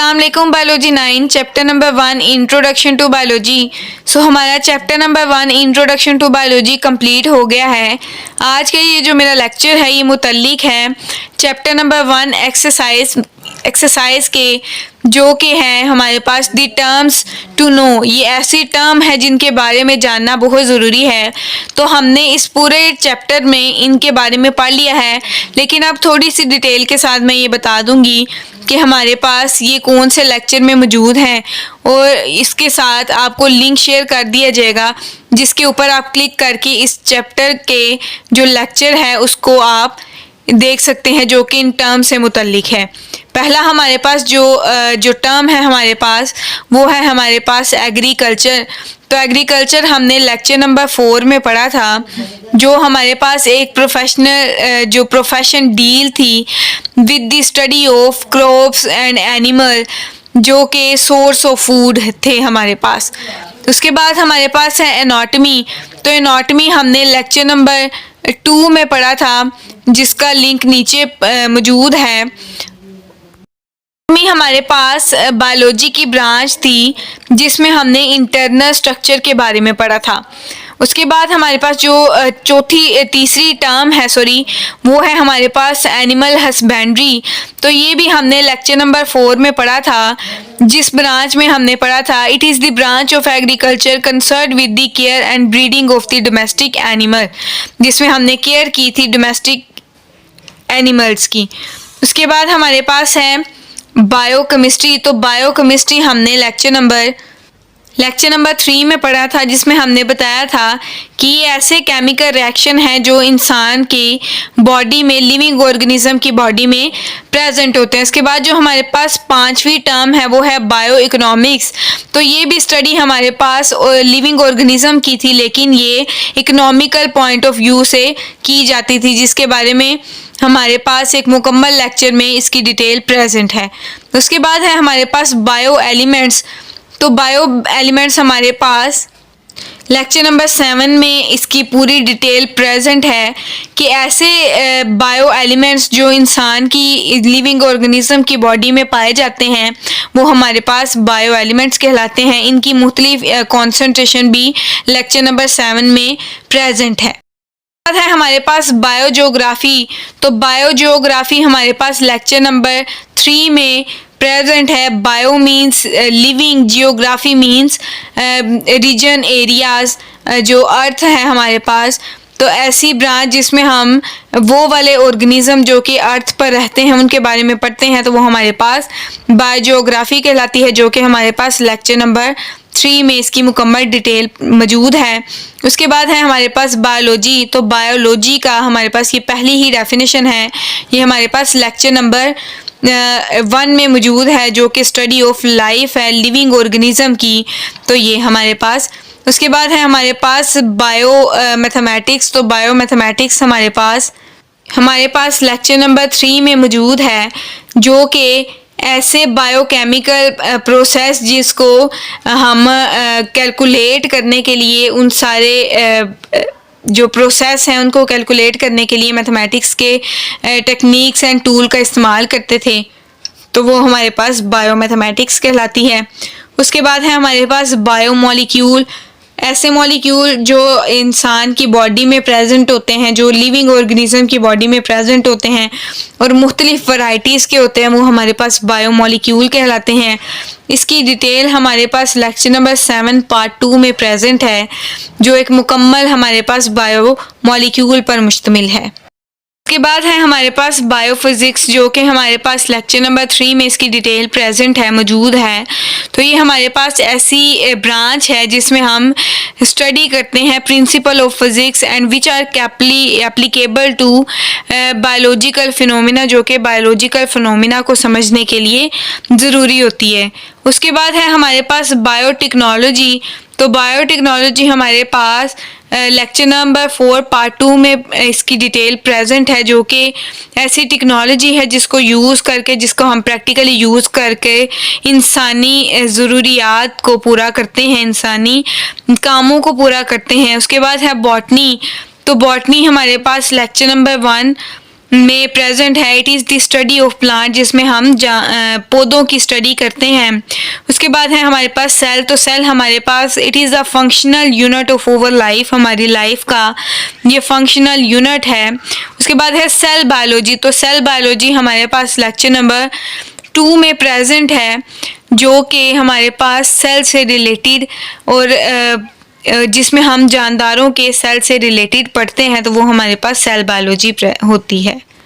अस्सलाम वालेकुम biology 9 chapter number 1 introduction to biology. So हमारा chapter number 1 introduction to biology complete हो गया है। आज का ये जो मेरा लेक्चर है ये मुतल्लिक है चैप्टर नंबर 1 एक्सरसाइज के, जो कि हैं हमारे पास दी टर्म्स टू नो। ये ऐसी टर्म है जिनके बारे में जानना बहुत ज़रूरी है। तो हमने इस पूरे चैप्टर में इनके बारे में पढ़ लिया है, लेकिन अब थोड़ी सी डिटेल के साथ मैं ये बता दूंगी कि हमारे पास ये कौन से लेक्चर में मौजूद हैं, और इसके साथ आपको लिंक शेयर कर दिया जाएगा जिसके ऊपर आप क्लिक करके इस चैप्टर के जो लेक्चर है उसको आप देख सकते हैं, जो कि इन टर्म से मुतल्लिक है। पहला हमारे पास जो टर्म है हमारे पास वो है हमारे पास एग्रीकल्चर। तो एग्रीकल्चर हमने लेक्चर नंबर 4 में पढ़ा था, जो हमारे पास एक प्रोफेशन डील थी with the study of crops and animal, जो कि सोर्स ऑफ फूड थे हमारे पास। उसके बाद हमारे पास है एनाटमी। तो एनाटमी हमने लेक्चर नंबर 2 में पढ़ा था, जिसका लिंक नीचे मौजूद है। हमारे पास बायोलॉजी की ब्रांच थी जिसमें हमने इंटरनल स्ट्रक्चर के बारे में पढ़ा था। उसके बाद हमारे पास जो तीसरी टर्म है वो है हमारे पास एनिमल हस्बेंड्री। तो ये भी हमने लेक्चर नंबर 4 में पढ़ा था, जिस ब्रांच में हमने पढ़ा था it is the branch of agriculture concerned with the care and breeding of the domestic animal, जिसमें हमने केयर की थी डोमेस्टिक एनिमल्स की। उसके बाद हमारे पास है बायोकेमिस्ट्री। तो बायोकेमिस्ट्री हमने लेक्चर नंबर 3 में पढ़ा था, जिसमें हमने बताया था कि ये ऐसे केमिकल रिएक्शन हैं जो इंसान की बॉडी में, लिविंग ऑर्गेनिज्म की बॉडी में प्रेजेंट होते हैं। इसके बाद जो हमारे पास 5वीं टर्म है वो है बायो इकोनॉमिक्स। तो ये भी स्टडी हमारे पास लिविंग ऑर्गेनिज्म की थी, लेकिन ये इकोनॉमिकल पॉइंट ऑफ व्यू से की जाती थी, जिसके बारे में हमारे पास एक मुकम्मल लेक्चर में इसकी डिटेल प्रेजेंट है। उसके बाद है हमारे पास बायो एलिमेंट्स। तो बायो एलिमेंट्स हमारे पास लेक्चर नंबर 7 में इसकी पूरी डिटेल प्रेजेंट है कि ऐसे बायो एलिमेंट्स जो इंसान की लिविंग ऑर्गेनिज्म की बॉडी में पाए जाते हैं वो हमारे पास बायो एलिमेंट्स कहलाते हैं। इनकी मुख्तलिफ कॉन्सेंट्रेशन भी लेक्चर नंबर 7 में प्रेजेंट है। है हमारे पास बायोजियोग्राफी। तो बायोजियोग्राफी हमारे पास लेक्चर नंबर 3 में प्रेजेंट है। Bio means living, geography means region, areas, जो अर्थ है हमारे पास। तो ऐसी ब्रांच जिसमें हम वो वाले ऑर्गेनिज्म जो कि अर्थ पर रहते हैं उनके बारे में पढ़ते हैं, तो वो हमारे पास बायोजियोग्राफी कहलाती है, जो कि हमारे पास लेक्चर नंबर 3 में इसकी मुकम्मल डिटेल मौजूद है। उसके बाद है हमारे पास बायोलॉजी। तो बायोलॉजी का हमारे पास ये पहली ही डेफिनेशन है, ये हमारे पास लेक्चर नंबर 1 में मौजूद है, जो कि स्टडी ऑफ लाइफ है, लिविंग ऑर्गेनिज्म की। तो ये हमारे पास। उसके बाद है हमारे पास बायो मैथमेटिक्स। तो बायो मैथमेटिक्स हमारे पास लेक्चर नंबर 3 में मौजूद है, जो कि ऐसे बायोकेमिकल प्रोसेस जिसको हम कैलकुलेट करने के लिए, उन सारे जो प्रोसेस हैं उनको कैलकुलेट करने के लिए मैथमेटिक्स के टेक्निक्स एंड टूल का इस्तेमाल करते थे, तो वो हमारे पास बायो मैथमेटिक्स कहलाती है। उसके बाद है हमारे पास बायो मॉलिक्यूल। ऐसे मॉलिक्यूल जो इंसान की बॉडी में प्रेजेंट होते हैं, जो लिविंग ऑर्गेनिज्म की बॉडी में प्रेजेंट होते हैं और मुख्तलिफ वैरायटीज़ के होते हैं, वो हमारे पास बायो मॉलिक्यूल कहलाते हैं। इसकी डिटेल हमारे पास लेक्चर नंबर 7 पार्ट 2 में प्रेजेंट है, जो एक मुकम्मल हमारे पास बायो मॉलिक्यूल पर मुश्तमिल है। उसके बाद है हमारे पास बायोफिज़िक्स, जो कि हमारे पास लेक्चर नंबर 3 में इसकी डिटेल प्रेजेंट है, मौजूद है। तो ये हमारे पास ऐसी ब्रांच है जिसमें हम स्टडी करते हैं principle of physics and which are applicable to biological phenomena, जो कि बायोलॉजिकल फिनोमिना को समझने के लिए ज़रूरी होती है। उसके बाद है हमारे पास बायोटेक्नोलॉजी। तो बायोटेक्नोलॉजी हमारे पास लेक्चर नंबर 4 पार्ट 2 में इसकी डिटेल प्रेजेंट है, जो कि ऐसी टेक्नोलॉजी है जिसको हम प्रैक्टिकली यूज़ करके इंसानी ज़रूरियात को पूरा करते हैं, इंसानी कामों को पूरा करते हैं। उसके बाद है बॉटनी। तो बॉटनी हमारे पास लेक्चर नंबर 1 में प्रेजेंट है। It is the study of plant, जिसमें हम पौधों की स्टडी करते हैं। उसके बाद है हमारे पास सेल। तो सेल हमारे पास it is a functional unit of over life, हमारी लाइफ का ये फंक्शनल यूनिट है। उसके बाद है सेल बायोलॉजी। तो सेल बायोलॉजी हमारे पास लेक्चर नंबर 2 में प्रेजेंट है, जो कि हमारे पास सेल से रिलेटेड और जिसमें हम जानदारों के सेल से रिलेटेड पढ़ते हैं, तो वो हमारे पास सेल बायोलॉजी होती है।